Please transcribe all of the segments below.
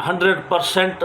100%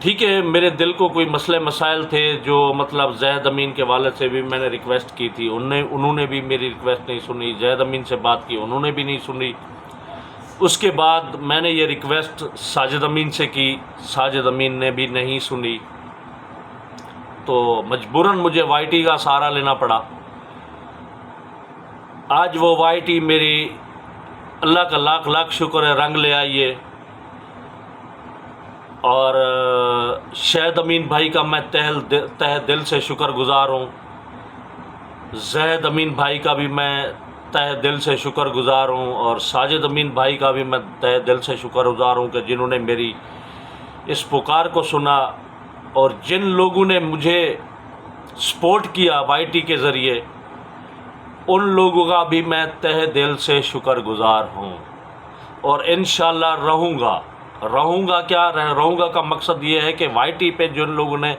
ٹھیک ہے، میرے دل کو کوئی مسئلے مسائل تھے جو مطلب زید امین کے والد سے بھی میں نے ریکویسٹ کی تھی، انہوں نے بھی میری ریکویسٹ نہیں سنی، زید امین سے بات کی انہوں نے بھی نہیں سنی۔ اس کے بعد میں نے یہ ریکویسٹ ساجد امین سے کی، ساجد امین نے بھی نہیں سنی، تو مجبوراً مجھے وائی ٹی کا سہارا لینا پڑا۔ آج وہ وائی ٹی میری اللہ کا لاکھ لاکھ شکر ہے رنگ لے آئی ہے، اور شاہد امین بھائی کا میں تہ دل سے شکر گزار ہوں، زید امین بھائی کا بھی میں تہ دل سے شکر گزار ہوں، اور ساجد امین بھائی کا بھی میں تہ دل سے شکر گزار ہوں کہ جنہوں نے میری اس پکار کو سنا، اور جن لوگوں نے مجھے سپورٹ کیا وائی ٹی کے ذریعے، ان لوگوں کا بھی میں تہ دل سے شکر گزار ہوں، اور انشاءاللہ رہوں گا کا مقصد یہ ہے کہ وائی ٹی پہ جن لوگوں نے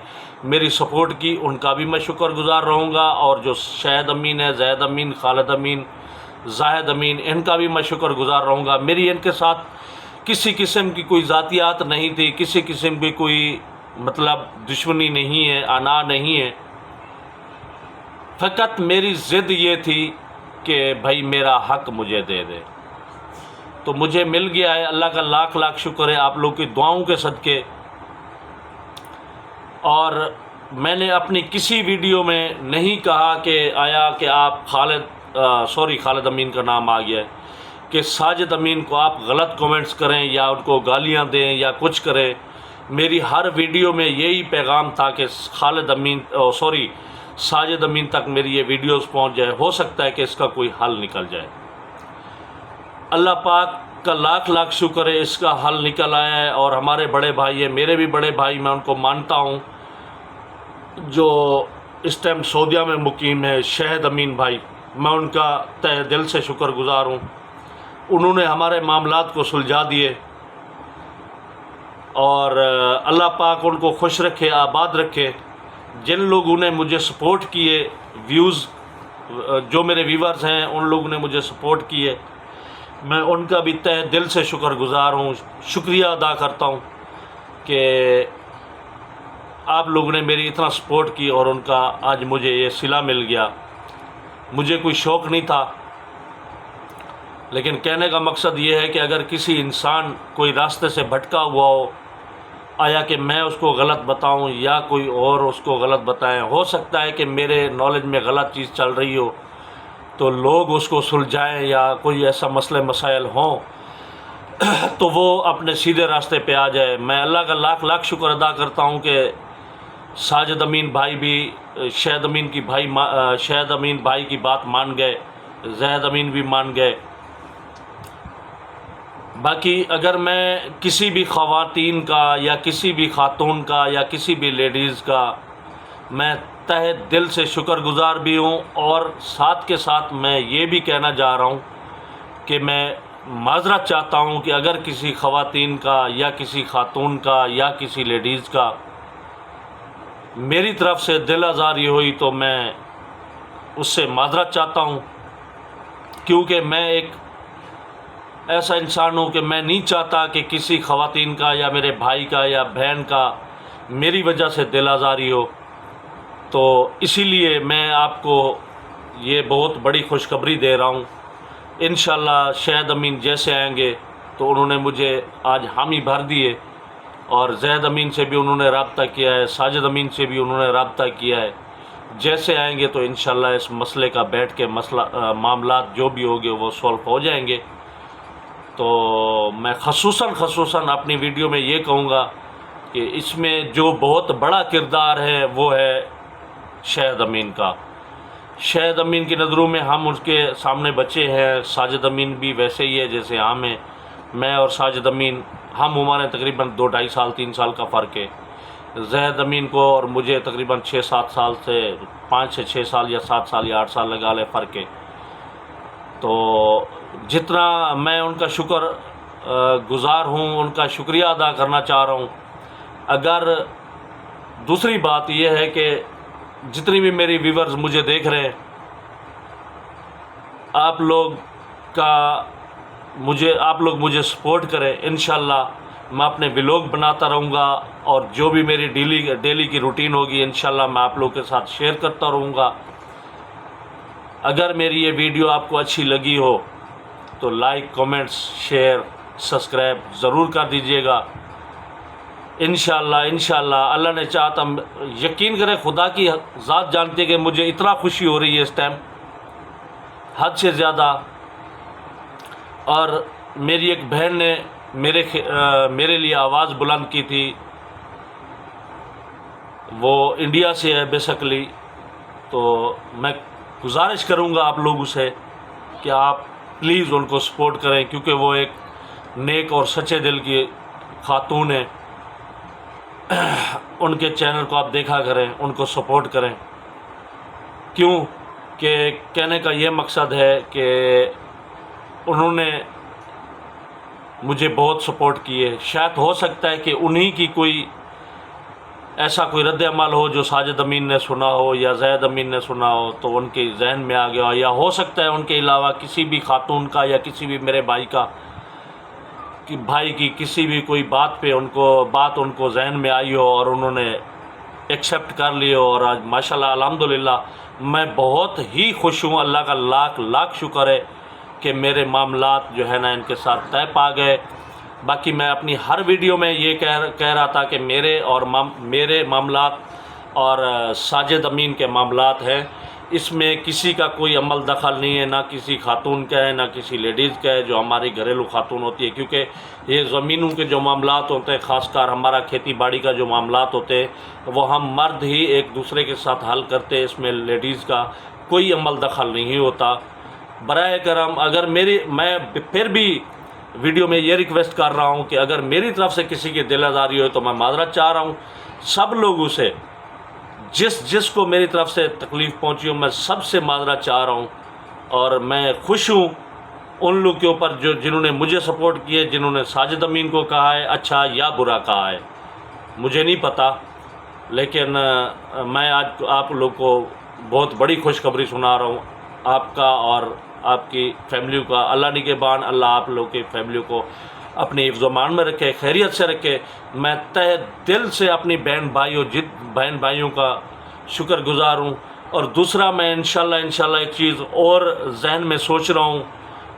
میری سپورٹ کی ان کا بھی میں شکر گزار رہوں گا، اور جو شاہد امین ہے، زید امین، خالد امین، زاہد امین، ان کا بھی میں شکر گزار رہوں گا۔ میری ان کے ساتھ کسی قسم کی کوئی ذاتیات نہیں تھی، کسی قسم کی کوئی مطلب دشمنی نہیں ہے، انا نہیں ہے، فقط میری ضد یہ تھی کہ بھائی میرا حق مجھے دے دے، تو مجھے مل گیا ہے، اللہ کا لاکھ لاکھ شکر ہے آپ لوگ کی دعاؤں کے صدقے۔ اور میں نے اپنی کسی ویڈیو میں نہیں کہا کہ آپ خالد امین کا نام آ گیا ہے، کہ ساجد امین کو آپ غلط کومنٹس کریں یا ان کو گالیاں دیں یا کچھ کریں۔ میری ہر ویڈیو میں یہی پیغام تھا کہ ساجد امین تک میری یہ ویڈیوز پہنچ جائے، ہو سکتا ہے کہ اس کا کوئی حل نکل جائے۔ اللہ پاک کا لاکھ لاکھ شکر ہے اس کا حل نکل آیا ہے، اور ہمارے بڑے بھائی ہیں، میرے بھی بڑے بھائی، میں ان کو مانتا ہوں، جو اس ٹائم سعودیہ میں مقیم ہے، شاہد امین بھائی، میں ان کا تہ دل سے شکر گزار ہوں۔ انہوں نے ہمارے معاملات کو سلجھا دیے، اور اللہ پاک ان کو خوش رکھے، آباد رکھے۔ جن لوگوں نے مجھے سپورٹ کیے، جو میرے ویورز ہیں ان لوگوں نے مجھے سپورٹ کیے، میں ان کا بھی تہ دل سے شکر گزار ہوں، شکریہ ادا کرتا ہوں کہ آپ لوگوں نے میری اتنا سپورٹ کی، اور ان کا آج مجھے یہ صلہ مل گیا۔ مجھے کوئی شوق نہیں تھا، لیکن کہنے کا مقصد یہ ہے کہ اگر کسی انسان کوئی راستے سے بھٹکا ہوا ہو، آیا کہ میں اس کو غلط بتاؤں یا کوئی اور اس کو غلط بتائیں، ہو سکتا ہے کہ میرے نالج میں غلط چیز چل رہی ہو تو لوگ اس کو سلجھائیں، یا کوئی ایسا مسئلے مسائل ہوں تو وہ اپنے سیدھے راستے پہ آ جائے۔ میں اللہ کا لاکھ لاکھ شکر ادا کرتا ہوں کہ ساجد امین بھائی بھی شاہد امین بھائی کی بات مان گئے، زید امین بھی مان گئے۔ باقی اگر میں کسی بھی خواتین کا یا کسی بھی خاتون کا یا کسی بھی لیڈیز کا میں تہ دل سے شکر گزار بھی ہوں، اور ساتھ کے ساتھ میں یہ بھی کہنا چاہ رہا ہوں کہ میں معذرت چاہتا ہوں کہ اگر کسی خواتین کا یا کسی خاتون کا یا کسی لیڈیز کا میری طرف سے دل آزاری ہوئی تو میں اس سے معذرت چاہتا ہوں، کیونکہ میں ایک ایسا انسان ہوں کہ میں نہیں چاہتا کہ کسی خواتین کا یا میرے بھائی کا یا بہن کا میری وجہ سے دل آزاری ہو۔ تو اسی لیے میں آپ کو یہ بہت بڑی خوشخبری دے رہا ہوں، انشاءاللہ شاہد امین جیسے آئیں گے تو انہوں نے مجھے آج حامی بھر دیے، اور زید امین سے بھی انہوں نے رابطہ کیا ہے، ساجد امین سے بھی انہوں نے رابطہ کیا ہے۔ جیسے آئیں گے تو انشاءاللہ اس مسئلے کا بیٹھ کے معاملات جو بھی ہوگے وہ سولو ہو جائیں گے۔ تو میں خصوصاً اپنی ویڈیو میں یہ کہوں گا کہ اس میں جو بہت بڑا کردار ہے وہ ہے شاہد امین کا۔ شاہد امین کی نظروں میں ہم اس کے سامنے بچے ہیں، ساجد امین بھی ویسے ہی ہے جیسے ہم ہیں۔ میں اور ساجد امین ہمارے تقریباً 2-2.5 سال 3 سال کا فرق ہے۔ زید امین کو اور مجھے تقریباً 6-7 سال سے 5 سے 6 سال یا 7 سال یا 8 سال لگا لے فرق ہے۔ تو جتنا میں ان کا شکر گزار ہوں، ان کا شکریہ ادا کرنا چاہ رہا ہوں۔ اگر دوسری بات یہ ہے کہ جتنی بھی میری ویورز مجھے دیکھ رہے ہیں، آپ لوگ مجھے سپورٹ کریں، انشاءاللہ میں اپنے ولاگ بناتا رہوں گا، اور جو بھی میری ڈیلی کی روٹین ہوگی انشاءاللہ میں آپ لوگوں کے ساتھ شیئر کرتا رہوں گا۔ اگر میری یہ ویڈیو آپ کو اچھی لگی ہو تو لائک، کمنٹس، شیئر، سبسکرائب ضرور کر دیجیے گا۔ انشاءاللہ اللہ نے چاہا تو یقین کریں، خدا کی ذات جانتی ہے کہ مجھے اتنا خوشی ہو رہی ہے اس ٹائم، حد سے زیادہ۔ اور میری ایک بہن نے میرے لیے آواز بلند کی تھی، وہ انڈیا سے ہے بیسیکلی، تو میں گزارش کروں گا آپ لوگوں سے کہ آپ پلیز ان کو سپورٹ کریں، کیونکہ وہ ایک نیک اور سچے دل کی خاتون ہے۔ ان کے چینل کو آپ دیکھا کریں، ان کو سپورٹ کریں۔ کیوں کہ کہنے کا یہ مقصد ہے کہ انہوں نے مجھے بہت سپورٹ کی ہے۔ شاید ہو سکتا ہے کہ انہی کی کوئی ایسا کوئی رد عمل ہو جو ساجد امین نے سنا ہو یا زید امین نے سنا ہو، تو ان کے ذہن میں آ گیا ہو، یا ہو سکتا ہے ان کے علاوہ کسی بھی خاتون کا یا کسی بھی میرے بھائی کی کسی بھی کوئی بات پہ ان کو ذہن میں آئی ہو اور انہوں نے ایکسیپٹ کر لی ہو۔ اور آج ماشاءاللہ الحمدللہ میں بہت ہی خوش ہوں، اللہ کا لاکھ شکر ہے کہ میرے معاملات جو ہے نا ان کے ساتھ طے پا گئے۔ باقی میں اپنی ہر ویڈیو میں یہ کہہ رہا تھا کہ میرے معاملات اور ساجد امین کے معاملات ہیں، اس میں کسی کا کوئی عمل دخل نہیں ہے، نہ کسی خاتون کا ہے، نہ کسی لیڈیز کا ہے جو ہماری گھریلو خاتون ہوتی ہے، کیونکہ یہ زمینوں کے جو معاملات ہوتے ہیں، خاص کر ہمارا کھیتی باڑی کا جو معاملات ہوتے ہیں، وہ ہم مرد ہی ایک دوسرے کے ساتھ حل کرتے ہیں، اس میں لیڈیز کا کوئی عمل دخل نہیں ہوتا۔ برائے کرم میں پھر بھی ویڈیو میں یہ ریکویسٹ کر رہا ہوں کہ اگر میری طرف سے کسی کی دل آزاری ہو تو میں معذرت چاہ رہا ہوں سب لوگوں سے، جس کو میری طرف سے تکلیف پہنچی ہو میں سب سے معذرت چاہ رہا ہوں۔ اور میں خوش ہوں ان لوگوں کے اوپر جنہوں نے مجھے سپورٹ کیے، جنہوں نے ساجد امین کو کہا ہے اچھا یا برا کہا ہے، مجھے نہیں پتہ، لیکن میں آج آپ لوگ کو بہت بڑی خوشخبری سنا رہا ہوں، آپ کا اور آپ کی فیملیوں کا۔ اللہ نگہبان، اللہ آپ لوگ کی فیملیوں کو اپنی حفظ و امان میں رکھے، خیریت سے رکھے۔ میں تہ دل سے اپنی بہن بھائیوں کا شکر گزار ہوں۔ اور دوسرا میں انشاءاللہ ایک چیز اور ذہن میں سوچ رہا ہوں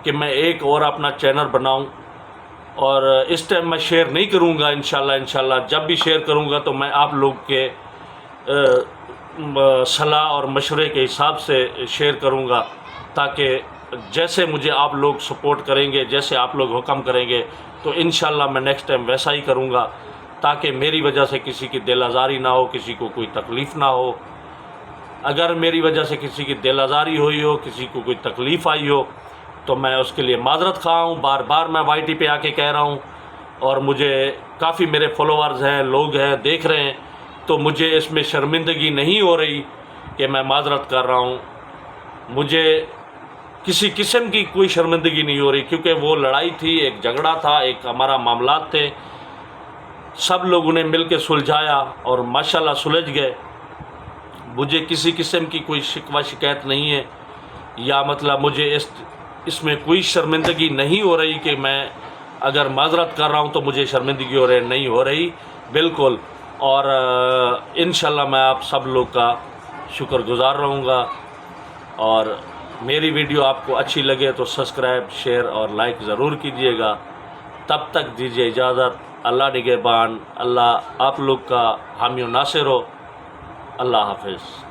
کہ میں ایک اور اپنا چینل بناؤں، اور اس ٹائم میں شیئر نہیں کروں گا، انشاءاللہ جب بھی شیئر کروں گا تو میں آپ لوگ کے صلاح اور مشورے کے حساب سے شیئر کروں گا، تاکہ جیسے مجھے آپ لوگ سپورٹ کریں گے، جیسے آپ لوگ حکم کریں گے، تو انشاءاللہ میں نیکسٹ ٹائم ویسا ہی کروں گا، تاکہ میری وجہ سے کسی کی دل آزاری نہ ہو، کسی کو کوئی تکلیف نہ ہو۔ اگر میری وجہ سے کسی کی دل آزاری ہوئی ہو، کسی کو کوئی تکلیف آئی ہو، تو میں اس کے لیے معذرت خواہ ہوں۔ بار میں وائی ٹی پہ آ کے کہہ رہا ہوں، اور مجھے کافی میرے فالوورز ہیں، لوگ ہیں، دیکھ رہے ہیں، تو مجھے اس میں شرمندگی نہیں ہو رہی کہ میں معذرت کر رہا ہوں، مجھے کسی قسم کی کوئی شرمندگی نہیں ہو رہی، کیونکہ وہ لڑائی تھی، ایک جھگڑا تھا، ایک ہمارا معاملات تھے، سب لوگوں نے مل کے سلجھایا اور ماشاءاللہ سلجھ گئے۔ مجھے کسی قسم کی کوئی شکوہ شکایت نہیں ہے، یا مطلب مجھے اس میں کوئی شرمندگی نہیں ہو رہی کہ میں اگر معذرت کر رہا ہوں تو مجھے شرمندگی نہیں ہو رہی، بالکل۔ اور انشاءاللہ میں آپ سب لوگ کا شکر گزار رہوں گا، اور میری ویڈیو آپ کو اچھی لگے تو سبسکرائب، شیئر اور لائک ضرور کیجیے گا۔ تب تک دیجیے اجازت، اللہ نگہبان، اللہ آپ لوگ کا حامی و ناصر ہو، اللہ حافظ۔